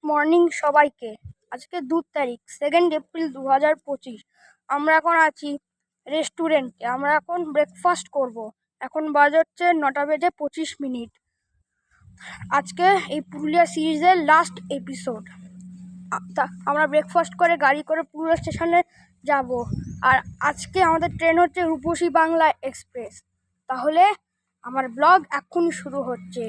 Morning সবাইকে। আজকে 2 তারিখ 2 এপ্রিল 2025। আমরা এখন আছি রেস্টুরেন্টে। আমরা এখন ব্রেকফাস্ট করব। এখন বাজে হচ্ছে 9:25। আজকে এই পুরুলিয়া সিরিজের লাস্ট এপিসোড। আমরা ব্রেকফাস্ট করে গাড়ি করে পুরুলিয়া স্টেশনে যাব। আর আজকে আমাদের ট্রেন হচ্ছে রূপসী বাংলা এক্সপ্রেস। তাহলে আমার ব্লগ এখনই শুরু হচ্ছে।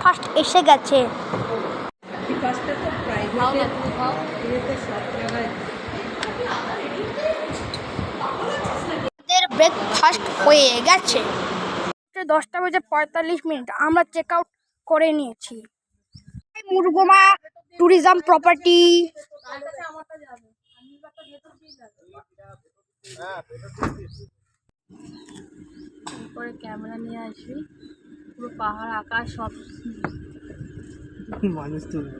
ফার্স্ট এসে গেছে। ব্রেকফাস্ট হয়ে গেছে। 10:45। আমরা চেক আউট করে নিয়েছি। Murguma tourism property. করে ক্যামেরা নিয়ে আসবি, পুরো পাহাড় আকাশ সব মানুষ তুলবে।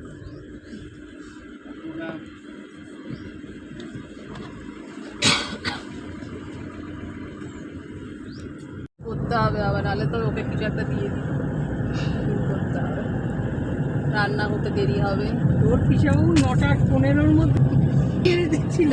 করতে হবে আবার, নাহলে তো ওকে কিছু একটা দিয়ে দিই করতে হবে, রান্না করতে দেরি হবে। তোর পিছাবু 9:15 মধ্যে দেখছিল।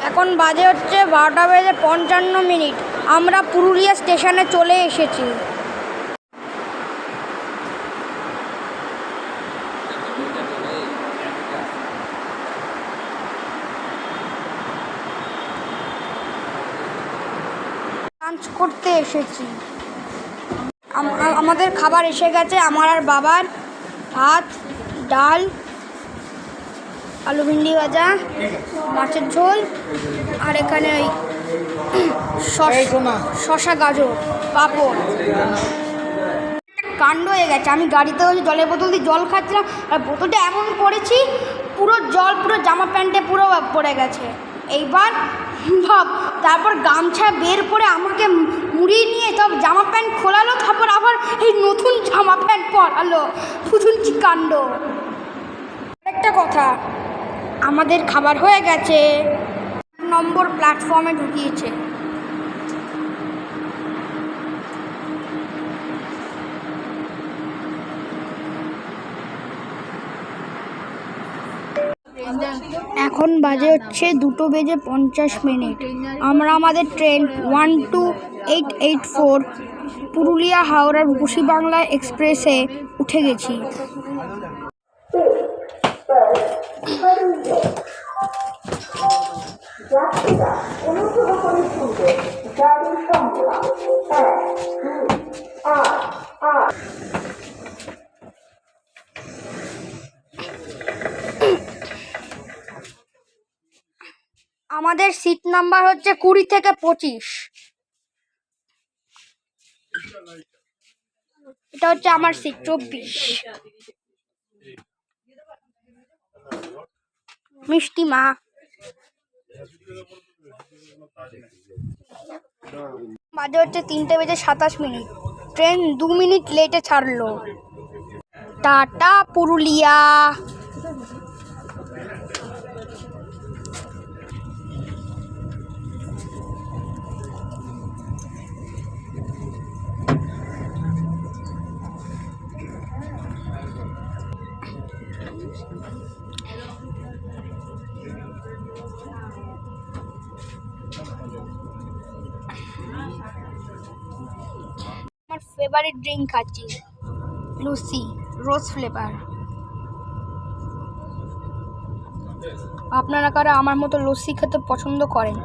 এখন বাজে হচ্ছে 12:55। আমরা পুরুলিয়া স্টেশনে চলে এসেছি। লাঞ্চ করতে এসেছি। আমাদের খাবার এসে গেছে। আমার আর বাবার ভাত, ডাল, আলু ভিন্ডি ভাজা, মাছের ঝোল, আর এখানে ওই শসা গাজর পাঁপড়। কাণ্ড হয়ে গেছে। আমি গাড়িতে হচ্ছে জলের বোতল দিয়ে জল খাচ্ছিলাম, আর বোতলটা এমন করেছি পুরো জল পুরো জামা প্যান্টে পুরো পড়ে গেছে। এইবার ভাব, তারপর গামছা বের করে আমাকে মুড়িয়ে নিয়ে সব জামা প্যান্ট খোলালো, তারপর আবার এই নতুন জামা প্যান্ট পরালো। বুঝুন কি কাণ্ড। আরেকটা কথা, আমাদের খাবার হয়ে গেছে। 1 নম্বর প্ল্যাটফর্মে ঢুকিয়েছে। এখন বাজে হচ্ছে 2:50। আমরা আমাদের ট্রেন 12884 পুরুলিয়া হাওড়া রূপসী বাংলা এক্সপ্রেসে উঠে গেছি। আমাদের সিট নাম্বার হচ্ছে 20 থেকে 25। এটা হচ্ছে আমার সিট 24। মিষ্টি মা। বাজে হচ্ছে 3:27। ট্রেন 2 মিনিট লেটে ছাড়লো। টাটা পুরুলিয়া। আমার ফেভারিট ড্রিঙ্ক খাচ্ছি, লুসি রোজ ফ্লেভার। আপনারা কারা আমার মতো লস্যি খেতে পছন্দ করেন?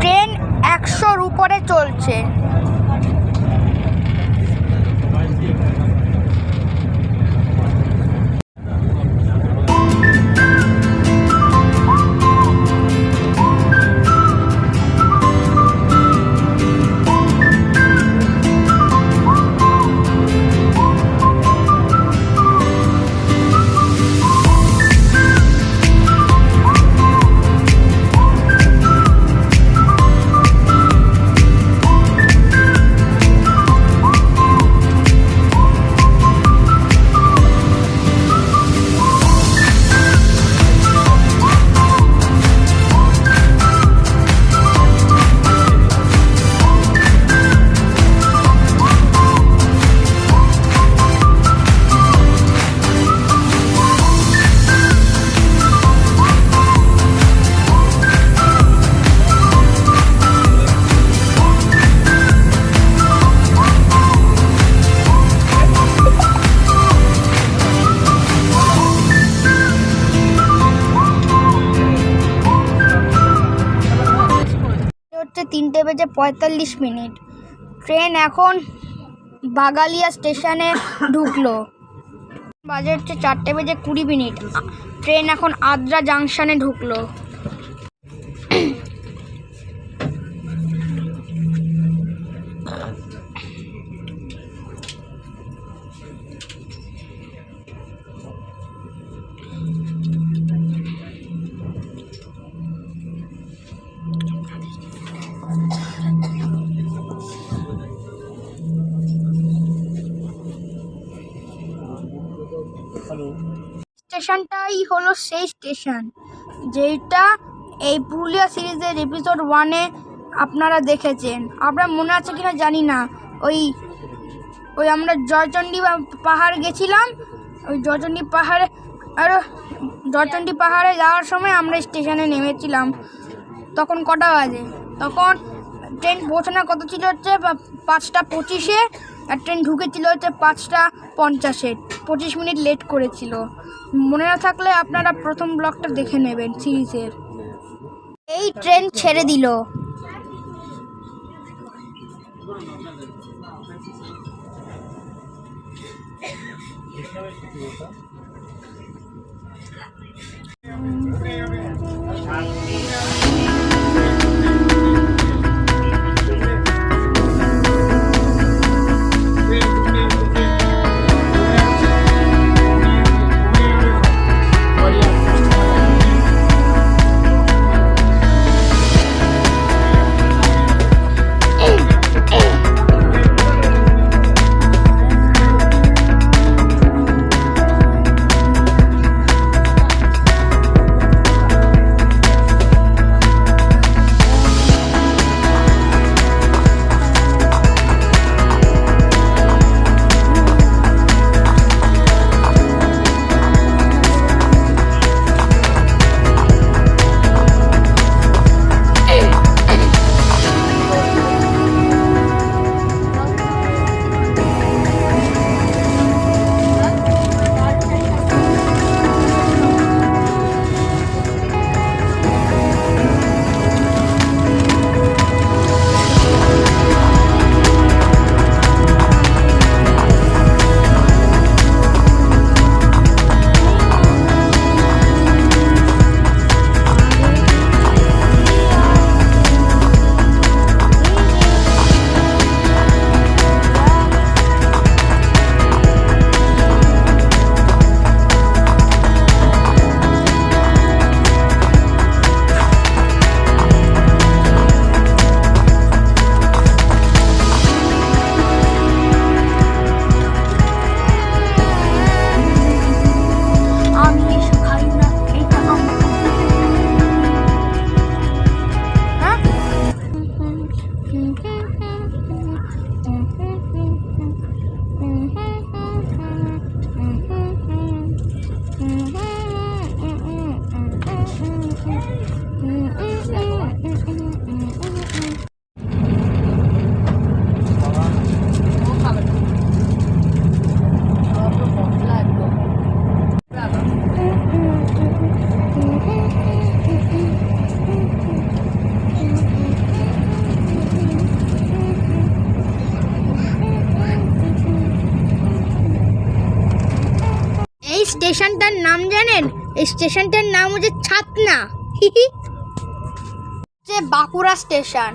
ট্রেন 100-র উপরে চলছে। হচ্ছে 3:45। ট্রেন এখন বাগালিয়া স্টেশনে ঢুকলো। বাজে হচ্ছে 4:20। ট্রেন এখন আদ্রা জাংশনে ঢুকলো। স্টেশনটাই হলো সেই স্টেশন যেটা এই পুরুলিয়া সিরিজের এপিসোড 1-এ আপনারা দেখেছেন। আপনার মনে আছে কিনা জানি না, ওই আমরা জয়চণ্ডী পাহাড় গেছিলাম। ওই জয়চণ্ডী পাহাড়ে যাওয়ার সময় আমরা স্টেশনে নেমেছিলাম। তখন কটা বাজে? তখন ট্রেন পৌঁছানোর কত ছিল হচ্ছে 5:25-এ, আর ট্রেন ঢুকেছিল হচ্ছে 5:50-এ। 25 মিনিট লেট করেছিল। মনে না থাকলে আপনারা প্রথম ব্লগটা দেখে নেবেন সিরিজের। এই ট্রেন ছেড়ে দিল। এই স্টেশনটার নাম জানেন? এই স্টেশনটার নাম হচ্ছে ছাতনা। যে বাঁকুড়া স্টেশন।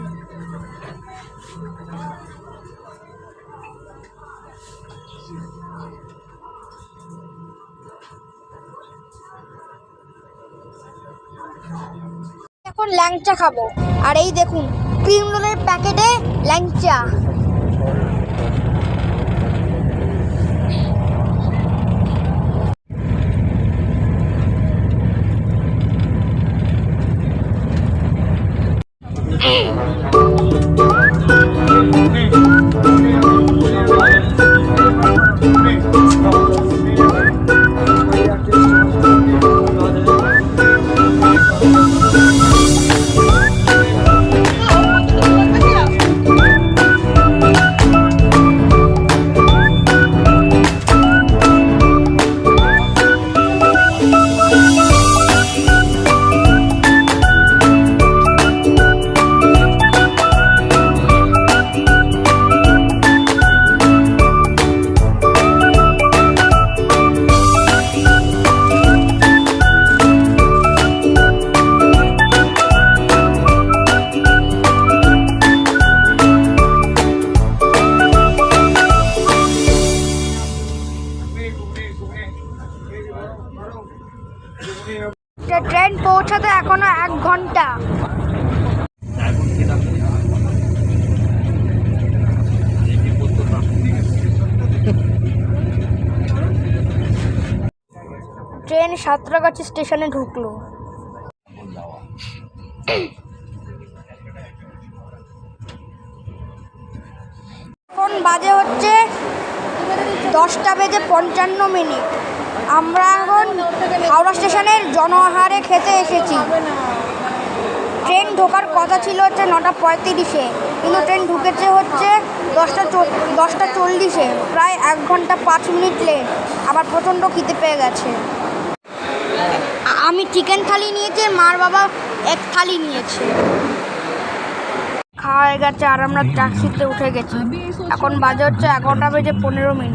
এখন ল্যাংচা খাবো, আর এই দেখুন ক্রিম রোলের প্যাকেটে ল্যাংচা। ট্রেন পৌঁছাতে এখনো 1 ঘন্টা। ট্রেন সাঁতরাগাছি স্টেশনে ঢুকলো। এখন বাজে হচ্ছে 10:55। আমরা এখন হাওড়া স্টেশনের জনআহারে খেতে এসেছি। ট্রেন ঢোকার কথা ছিল হচ্ছে 9:35, কিন্তু ট্রেন ঢুকেছে হচ্ছে 10:40, প্রায় 1 ঘন্টা 5 মিনিট লেট। আমার প্রচণ্ড খিদে পেয়ে গেছে। আমি চিকেন থালি নিয়েছি, মার বাবা এক থালি নিয়েছে। খাওয়া হয়ে গেছে আর আমরা ট্যাক্সিতে উঠে গেছি। এখন বাজে হচ্ছে 11:15।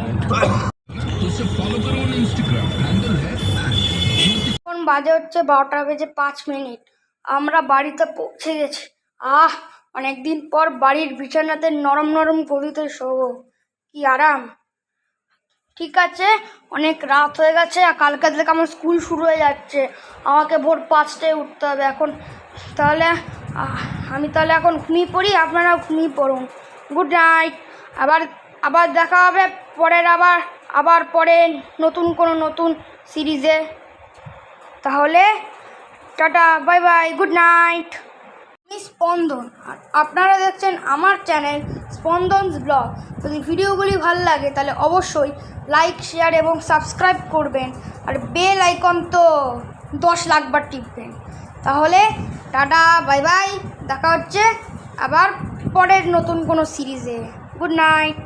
এখন বাজে হচ্ছে 12:05। আমরা বাড়িতে পৌঁছে গেছি। অনেকদিন পর বাড়ির বিছানাতে নরম নরম গদিতে শোবো, কি আরাম। ঠিক আছে, অনেক রাত হয়ে গেছে আর কালকে থেকে আমার স্কুল শুরু হয়ে যাচ্ছে। আমাকে ভোর 5টায় উঠতে হবে। এখন তাহলে আমি এখন ঘুমিয়ে পড়ি, আপনারাও ঘুমিয়ে পড়ুন। Good night. আবার দেখা হবে পরের পরে নতুন সিরিজে। তাহলে tata, bye bye, good night. আমি স্পন্দন আর আপনারা দেখছেন আমার চ্যানেল স্পন্দনস ব্লগ। যদি ভিডিওগুলি ভালো লাগে তাহলে অবশ্যই লাইক, শেয়ার এবং সাবস্ক্রাইব করবেন, আর বেল আইকন তো 10 লাখবার টিপবেন। তাহলে টাটা, বাই বাই, দেখা হচ্ছে আবার পরের নতুন কোনো সিরিজে। Good night.